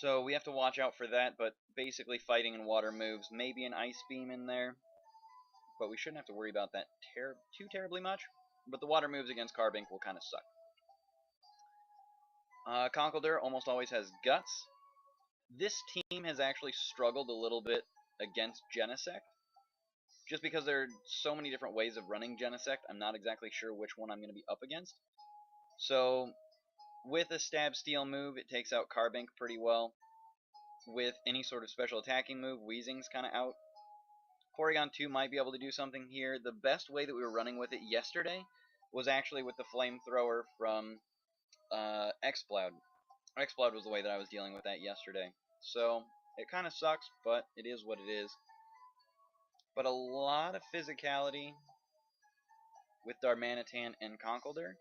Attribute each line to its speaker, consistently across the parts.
Speaker 1: So we have to watch out for that, but basically fighting in water moves. Maybe an ice beam in there, but we shouldn't have to worry about that too terribly much. But the water moves against Carbink will kind of suck. Conkeldurr almost always has Guts. This team has actually struggled a little bit against Genesect, just because there are so many different ways of running Genesect. I'm not exactly sure which one I'm going to be up against. So with a Stab Steel move, it takes out Carbink pretty well. With any sort of special attacking move, Weezing's kind of out. Porygon 2 might be able to do something here. The best way that we were running with it yesterday was actually with the Flamethrower from Exploud. Exploud was the way that I was dealing with that yesterday. So it kind of sucks, but it is what it is. But a lot of physicality with Darmanitan and Conkeldurr.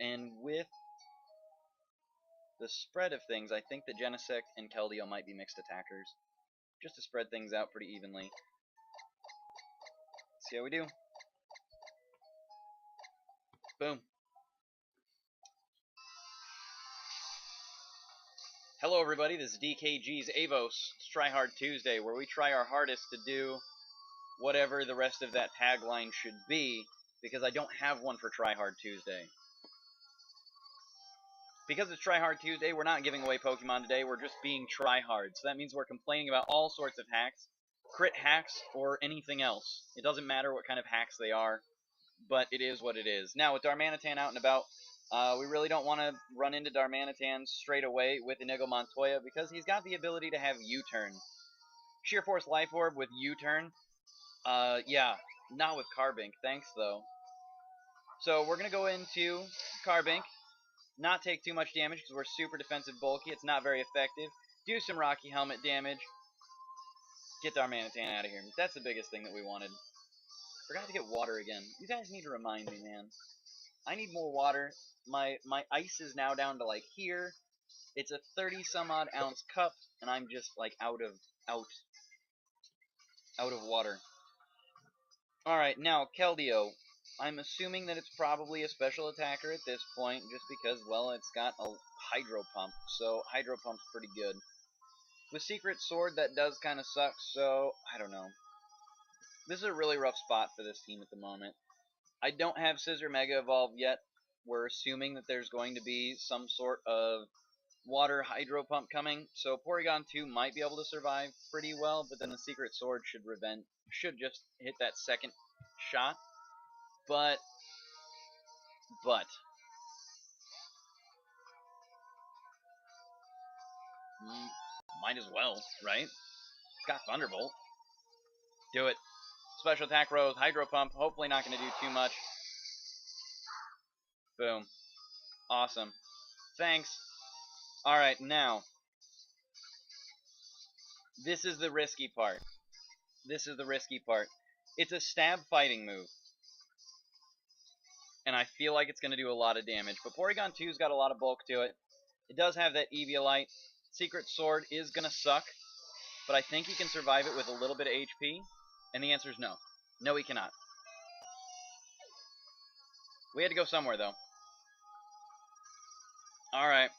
Speaker 1: And with the spread of things, I think that Genesect and Keldeo might be mixed attackers, just to spread things out pretty evenly. Let's see how we do. Boom. Hello everybody, this is DKG's Avos. It's TryHard Tuesday, where we try our hardest to do whatever the rest of that tagline should be, because I don't have one for TryHard Tuesday. Because it's TryHard Tuesday, we're not giving away Pokemon today, we're just being tryhard. So that means we're complaining about all sorts of hacks, crit hacks, or anything else. It doesn't matter what kind of hacks they are, but it is what it is. Now, with Darmanitan out and about, we really don't want to run into Darmanitan straight away with Inigo Montoya, because he's got the ability to have U-turn. Sheer Force Life Orb with U-turn. Yeah, not with Carbink. Thanks, though. So we're going to go into Carbink. Not take too much damage because we're super defensive bulky. It's not very effective. Do some Rocky Helmet damage. Get Darmanitan out of here. That's the biggest thing that we wanted. Forgot to get water again. You guys need to remind me, man. I need more water. My ice is now down to like here. It's a 30-some-odd ounce cup, and I'm just like out of water. All right, now Keldeo. I'm assuming that it's probably a special attacker at this point, just because, well, it's got a Hydro Pump, so Hydro Pump's pretty good. With Secret Sword, that does kind of suck, so I don't know. This is a really rough spot for this team at the moment. I don't have Scizor Mega Evolve yet. We're assuming that there's going to be some sort of Water Hydro Pump coming, so Porygon 2 might be able to survive pretty well, but then the Secret Sword should just hit that second shot. But might as well, right? It's got Thunderbolt. Do it. Special attack Rose, Hydro Pump, hopefully not going to do too much. Boom. Awesome. Thanks. Alright, now. This is the risky part. It's a stab fighting move. And I feel like it's going to do a lot of damage. But Porygon 2's got a lot of bulk to it. It does have that Eviolite. Secret Sword is going to suck. But I think he can survive it with a little bit of HP. And the answer is no. No, he cannot. We had to go somewhere, though. Alright.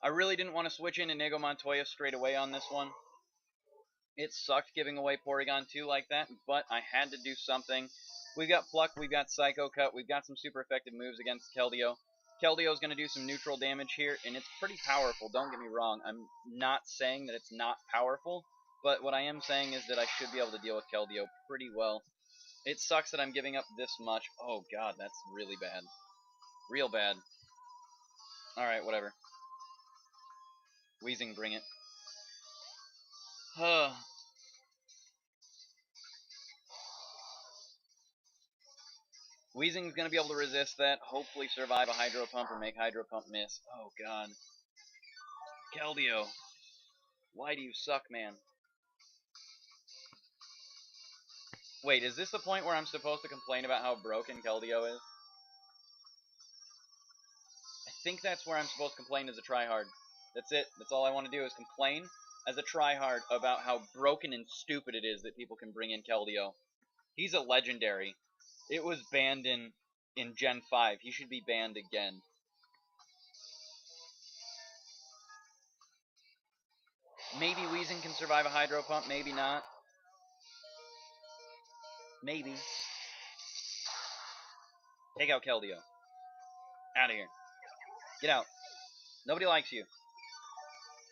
Speaker 1: I really didn't want to switch in Inigo Montoya straight away on this one. It sucked giving away Porygon 2 like that, but I had to do something. We've got Pluck, we've got Psycho Cut, we've got some super effective moves against Keldeo. Keldeo's going to do some neutral damage here, and it's pretty powerful, don't get me wrong. I'm not saying that it's not powerful, but what I am saying is that I should be able to deal with Keldeo pretty well. It sucks that I'm giving up this much. Oh god, that's really bad. Real bad. Alright, whatever. Weezing, bring it. Weezing's going to be able to resist that, hopefully survive a Hydro Pump or make Hydro Pump miss. Oh god. Keldeo. Why do you suck, man? Wait, is this the point where I'm supposed to complain about how broken Keldeo is? I think that's where I'm supposed to complain as a tryhard. That's it. That's all I want to do is complain as a tryhard about how broken and stupid it is that people can bring in Keldeo. He's a legendary. It was banned in Gen 5. He should be banned again. Maybe Weezing can survive a Hydro Pump, maybe not. Maybe. Take out Keldeo. Out of here. Get out. Nobody likes you.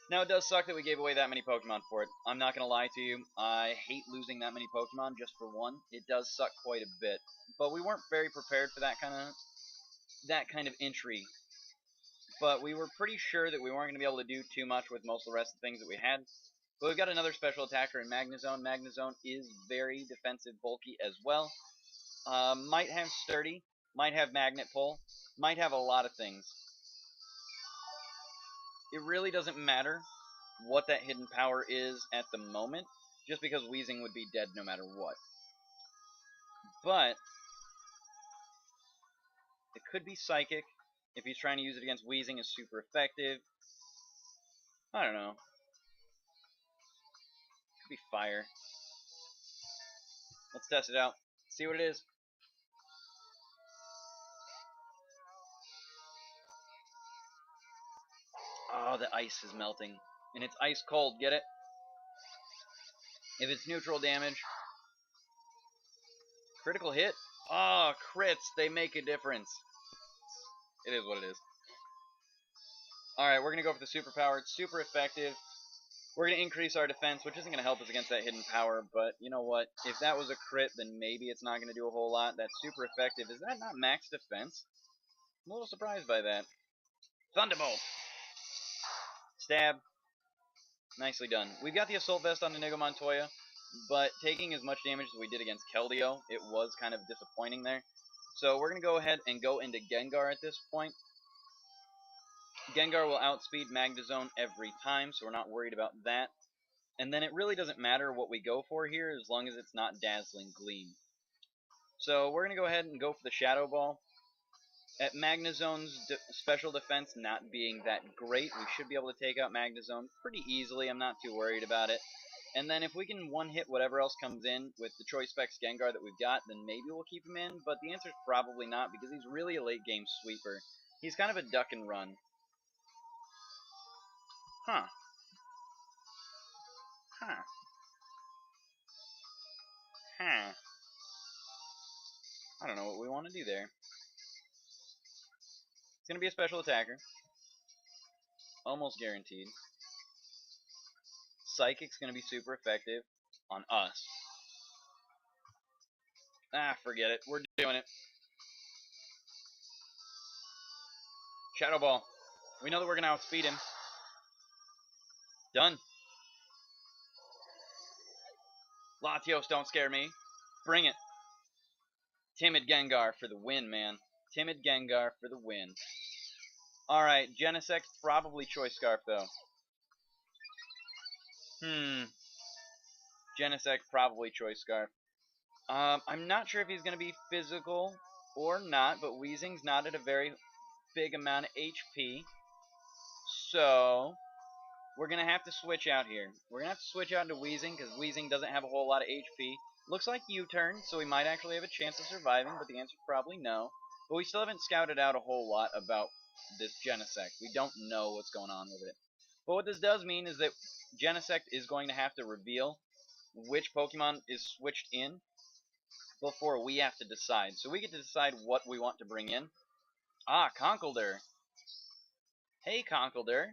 Speaker 1: Now, it does suck that we gave away that many Pokemon for it. I'm not going to lie to you. I hate losing that many Pokemon just for one. It does suck quite a bit. But we weren't very prepared for that kind of entry. But we were pretty sure that we weren't going to be able to do too much with most of the rest of the things that we had. But we've got another special attacker in Magnezone. Magnezone is very defensive, bulky as well. Might have Sturdy, might have Magnet Pull, might have a lot of things. It really doesn't matter what that hidden power is at the moment, just because Weezing would be dead no matter what. But it could be Psychic. If he's trying to use it against Weezing, is super effective. I don't know. Could be Fire. Let's test it out. See what it is. Oh, the ice is melting. And it's ice cold, get it? If it's neutral damage. Critical hit? Oh, crits, they make a difference. It is what it is. Alright, we're going to go for the superpower. It's super effective. We're going to increase our defense, which isn't going to help us against that hidden power. But you know what? If that was a crit, then maybe it's not going to do a whole lot. That's super effective. Is that not max defense? I'm a little surprised by that. Thunderbolt! Stab. Nicely done. We've got the Assault Vest on Inigo Montoya, but taking as much damage as we did against Keldeo, it was kind of disappointing there. So we're going to go ahead and go into Gengar at this point. Gengar will outspeed Magnezone every time, so we're not worried about that. And then it really doesn't matter what we go for here, as long as it's not Dazzling Gleam. So we're going to go ahead and go for the Shadow Ball. At Magnezone's special defense not being that great, we should be able to take out Magnezone pretty easily. I'm not too worried about it. And then if we can one-hit whatever else comes in with the Choice Specs Gengar that we've got, then maybe we'll keep him in. But the answer is probably not, because he's really a late-game sweeper. He's kind of a duck and run. Huh. Huh. Huh. I don't know what we want to do there. It's going to be a special attacker. Almost guaranteed. Psychic's going to be super effective on us. Ah, forget it. We're doing it. Shadow Ball. We know that we're going to outspeed him. Done. Latios, don't scare me. Bring it. Timid Gengar for the win, man. Timid Gengar for the win. Alright, Genesect, probably Choice Scarf, though. Genesect, probably Choice Scarf. I'm not sure if he's going to be physical or not, but Weezing's not at a very big amount of HP. So, we're going to have to switch out here. We're going to have to switch out into Weezing, because Weezing doesn't have a whole lot of HP. Looks like U-turn, so we might actually have a chance of surviving, but the answer is probably no. But we still haven't scouted out a whole lot about this Genesect. We don't know what's going on with it. But what this does mean is that Genesect is going to have to reveal which Pokemon is switched in before we have to decide. So we get to decide what we want to bring in. Ah, Conkeldurr. Hey, Conkeldurr.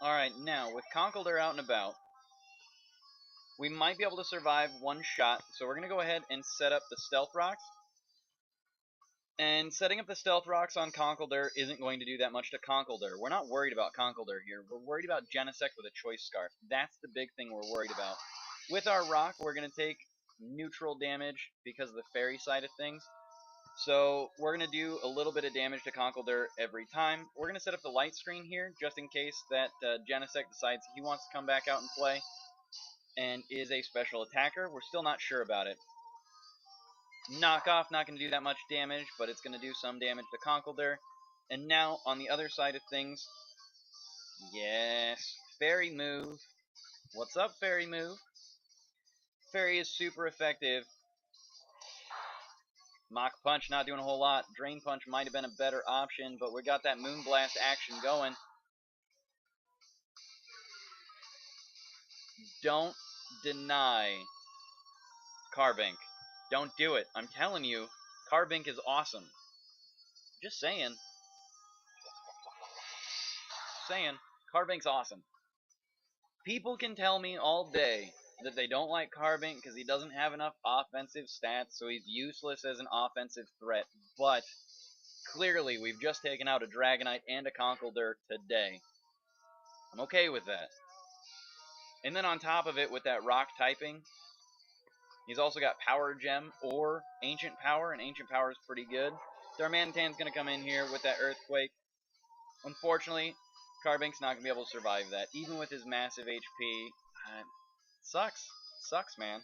Speaker 1: Alright, now, with Conkeldurr out and about, we might be able to survive one shot. So we're going to go ahead and set up the Stealth Rocks. And setting up the Stealth Rocks on Conkeldurr isn't going to do that much to Conkeldurr. We're not worried about Conkeldurr here. We're worried about Genesect with a Choice Scarf. That's the big thing we're worried about. With our Rock, we're going to take neutral damage because of the Fairy side of things. So we're going to do a little bit of damage to Conkeldurr every time. We're going to set up the light screen here just in case that Genesect decides he wants to come back out and play and is a special attacker. We're still not sure about it. Knockoff, not going to do that much damage, but it's going to do some damage to Conkeldurr. And now, on the other side of things, yes, Fairy move. What's up, Fairy move? Fairy is super effective Mach Punch not doing a whole lot. Drain Punch might have been a better option, but we got that Moonblast action going. Don't deny Carbink. Don't do it. I'm telling you, Carbink is awesome. Just saying. Carbink's awesome. People can tell me all day that they don't like Carbink because he doesn't have enough offensive stats, so he's useless as an offensive threat. But clearly, we've just taken out a Dragonite and a Conkeldurr today. I'm okay with that. And then on top of it, with that rock typing, he's also got Power Gem or Ancient Power, and Ancient Power is pretty good. Darmanitan's going to come in here with that Earthquake. Unfortunately, Carbink's not going to be able to survive that, even with his massive HP. Sucks. Sucks, man.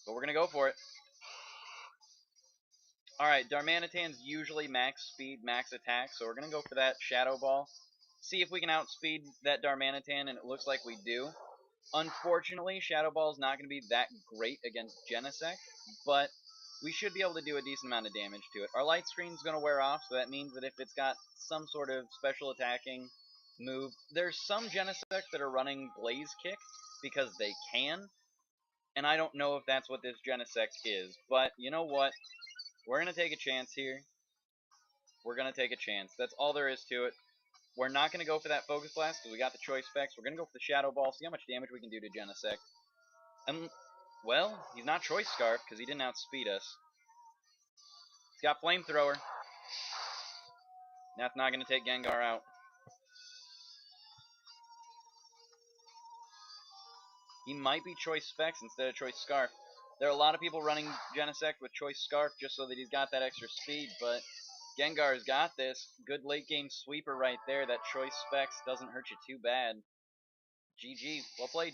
Speaker 1: But we're going to go for it. Alright, Darmanitan's usually max speed, max attack, so we're going to go for that Shadow Ball. See if we can outspeed that Darmanitan, and it looks like we do. Unfortunately, Shadow Ball is not going to be that great against Genesect, but we should be able to do a decent amount of damage to it. Our light screen is going to wear off, so that means that if it's got some sort of special attacking move, there's some Genesect that are running Blaze Kick because they can, and I don't know if that's what this Genesect is, but you know what? We're going to take a chance here. We're going to take a chance. That's all there is to it. We're not going to go for that Focus Blast because we got the Choice Specs. We're going to go for the Shadow Ball, see how much damage we can do to Genesect. And, well, he's not Choice Scarf because he didn't outspeed us. He's got Flamethrower. That's not going to take Gengar out. He might be Choice Specs instead of Choice Scarf. There are a lot of people running Genesect with Choice Scarf just so that he's got that extra speed, but Gengar's got this. Good late game sweeper right there. That Choice Specs doesn't hurt you too bad. GG. Well played.